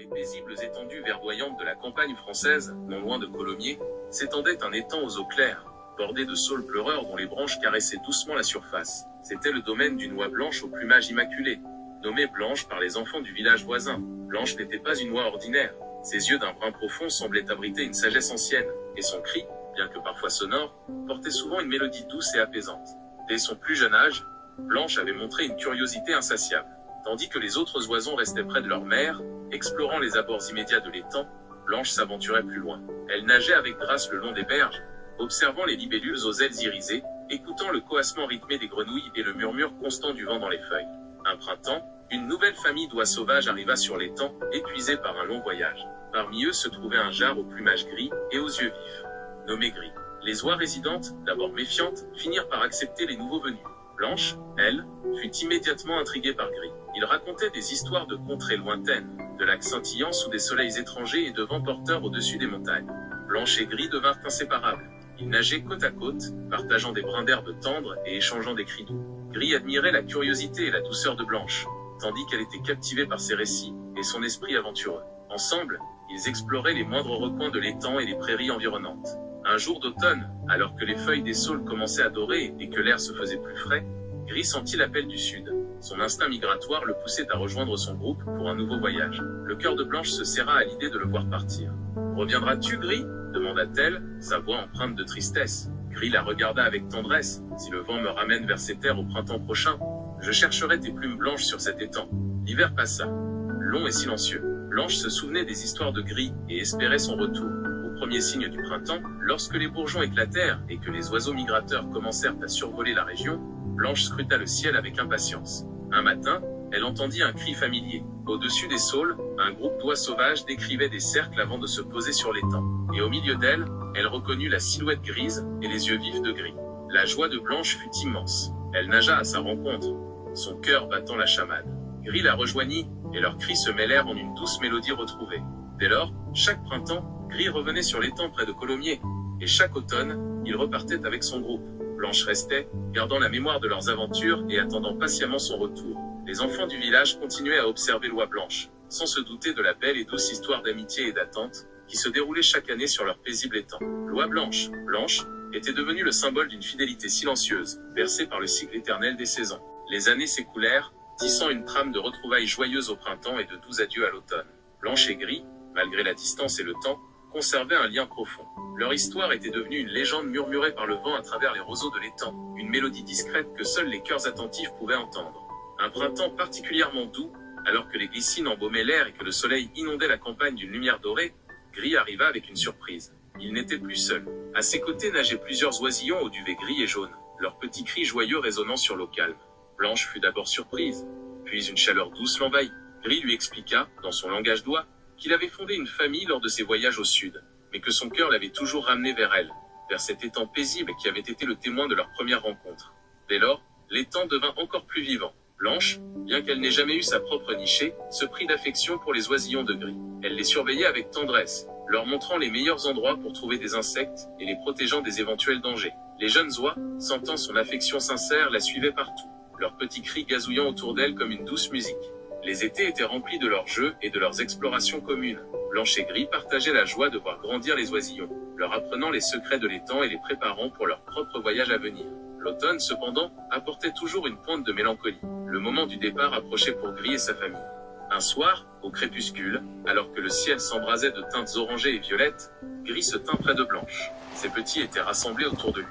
les paisibles étendues verdoyantes de la campagne française, non loin de Colomiers, s'étendait un étang aux eaux claires, bordé de saules pleureurs dont les branches caressaient doucement la surface. C'était le domaine d'une oie blanche au plumage immaculé. Nommée Blanche par les enfants du village voisin, Blanche n'était pas une oie ordinaire. Ses yeux d'un brun profond semblaient abriter une sagesse ancienne, et son cri, bien que parfois sonore, portait souvent une mélodie douce et apaisante. Dès son plus jeune âge, Blanche avait montré une curiosité insatiable. Tandis que les autres oisons restaient près de leur mère, explorant les abords immédiats de l'étang, Blanche s'aventurait plus loin. Elle nageait avec grâce le long des berges, observant les libellules aux ailes irisées, écoutant le coassement rythmé des grenouilles et le murmure constant du vent dans les feuilles. Un printemps, une nouvelle famille d'oies sauvages arriva sur l'étang, épuisée par un long voyage. Parmi eux se trouvait un jar au plumage gris et aux yeux vifs, nommé Gris. Les oies résidentes, d'abord méfiantes, finirent par accepter les nouveaux venus. Blanche, elle, fut immédiatement intriguée par Gris. Il racontait des histoires de contrées lointaines, de lacs scintillants sous des soleils étrangers et de vents porteurs au-dessus des montagnes. Blanche et Gris devinrent inséparables. Ils nageaient côte à côte, partageant des brins d'herbe tendres et échangeant des cris doux. Gris admirait la curiosité et la douceur de Blanche, tandis qu'elle était captivée par ses récits et son esprit aventureux. Ensemble, ils exploraient les moindres recoins de l'étang et les prairies environnantes. Un jour d'automne, alors que les feuilles des saules commençaient à dorer et que l'air se faisait plus frais, Gris sentit l'appel du sud. Son instinct migratoire le poussait à rejoindre son groupe pour un nouveau voyage. Le cœur de Blanche se serra à l'idée de le voir partir. « Reviendras-tu, Gris ?» demanda-t-elle, sa voix empreinte de tristesse. Gris la regarda avec tendresse. « Si le vent me ramène vers ces terres au printemps prochain, je chercherai tes plumes blanches sur cet étang. » L'hiver passa, long et silencieux. Blanche se souvenait des histoires de Gris et espérait son retour. Au premier signe du printemps, lorsque les bourgeons éclatèrent et que les oiseaux migrateurs commencèrent à survoler la région, Blanche scruta le ciel avec impatience. Un matin, elle entendit un cri familier. Au-dessus des saules, un groupe d'oies sauvages décrivait des cercles avant de se poser sur l'étang. Et au milieu d'elle, elle reconnut la silhouette grise et les yeux vifs de Gris. La joie de Blanche fut immense. Elle nagea à sa rencontre, son cœur battant la chamade. Gris la rejoignit, et leurs cris se mêlèrent en une douce mélodie retrouvée. Dès lors, chaque printemps, Gris revenait sur l'étang près de Colomiers, et chaque automne, il repartait avec son groupe. Blanche restait, gardant la mémoire de leurs aventures et attendant patiemment son retour. Les enfants du village continuaient à observer l'oie Blanche, sans se douter de la belle et douce histoire d'amitié et d'attente, qui se déroulait chaque année sur leur paisible étang. L'oie Blanche, était devenue le symbole d'une fidélité silencieuse, bercée par le cycle éternel des saisons. Les années s'écoulèrent, tissant une trame de retrouvailles joyeuses au printemps et de doux adieux à l'automne. Blanche et Gris, malgré la distance et le temps, conservaient un lien profond. Leur histoire était devenue une légende murmurée par le vent à travers les roseaux de l'étang, une mélodie discrète que seuls les cœurs attentifs pouvaient entendre. Un printemps particulièrement doux, alors que les glycines embaumaient l'air et que le soleil inondait la campagne d'une lumière dorée, Gris arriva avec une surprise. Il n'était plus seul. À ses côtés nageaient plusieurs oisillons au duvet gris et jaune, leurs petits cris joyeux résonnant sur l'eau calme. Blanche fut d'abord surprise, puis une chaleur douce l'envahit. Gris lui expliqua, dans son langage d'oie, qu'il avait fondé une famille lors de ses voyages au sud, mais que son cœur l'avait toujours ramené vers elle, vers cet étang paisible qui avait été le témoin de leur première rencontre. Dès lors, l'étang devint encore plus vivant. Blanche, bien qu'elle n'ait jamais eu sa propre nichée, se prit d'affection pour les oisillons de Gris. Elle les surveillait avec tendresse, leur montrant les meilleurs endroits pour trouver des insectes et les protégeant des éventuels dangers. Les jeunes oies, sentant son affection sincère, la suivaient partout, leurs petits cris gazouillant autour d'elle comme une douce musique. Les étés étaient remplis de leurs jeux et de leurs explorations communes. Blanche et Gris partageaient la joie de voir grandir les oisillons, leur apprenant les secrets de l'étang et les préparant pour leur propre voyage à venir. L'automne, cependant, apportait toujours une pointe de mélancolie. Le moment du départ approchait pour Gris et sa famille. Un soir, au crépuscule, alors que le ciel s'embrasait de teintes orangées et violettes, Gris se tint près de Blanche. Ses petits étaient rassemblés autour de lui,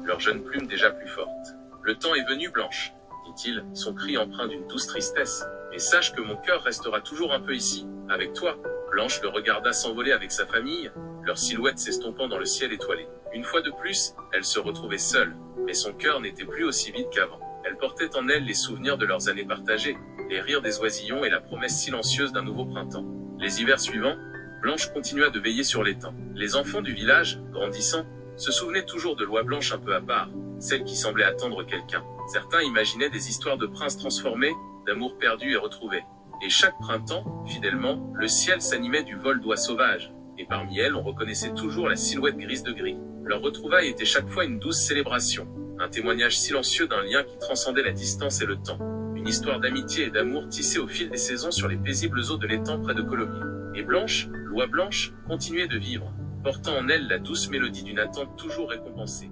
leurs jeunes plumes déjà plus fortes. « Le temps est venu, Blanche, » dit-il, son cri empreint d'une douce tristesse. « Mais sache que mon cœur restera toujours un peu ici, avec toi. » Blanche le regarda s'envoler avec sa famille, leurs silhouettes s'estompant dans le ciel étoilé. Une fois de plus, elle se retrouvait seule, mais son cœur n'était plus aussi vide qu'avant. Elle portait en elle les souvenirs de leurs années partagées, les rires des oisillons et la promesse silencieuse d'un nouveau printemps. Les hivers suivants, Blanche continua de veiller sur l'étang. Les enfants du village, grandissant, se souvenaient toujours de l'oie Blanche un peu à part, celle qui semblait attendre quelqu'un. Certains imaginaient des histoires de princes transformés, d'amour perdu et retrouvé. Et chaque printemps, fidèlement, le ciel s'animait du vol d'oies sauvages, et parmi elles on reconnaissait toujours la silhouette grise de Gris. Leur retrouvaille était chaque fois une douce célébration, un témoignage silencieux d'un lien qui transcendait la distance et le temps. une histoire d'amitié et d'amour tissée au fil des saisons sur les paisibles eaux de l'étang près de Colomiers. Et Blanche, l'oie blanche, continuait de vivre, portant en elle la douce mélodie d'une attente toujours récompensée.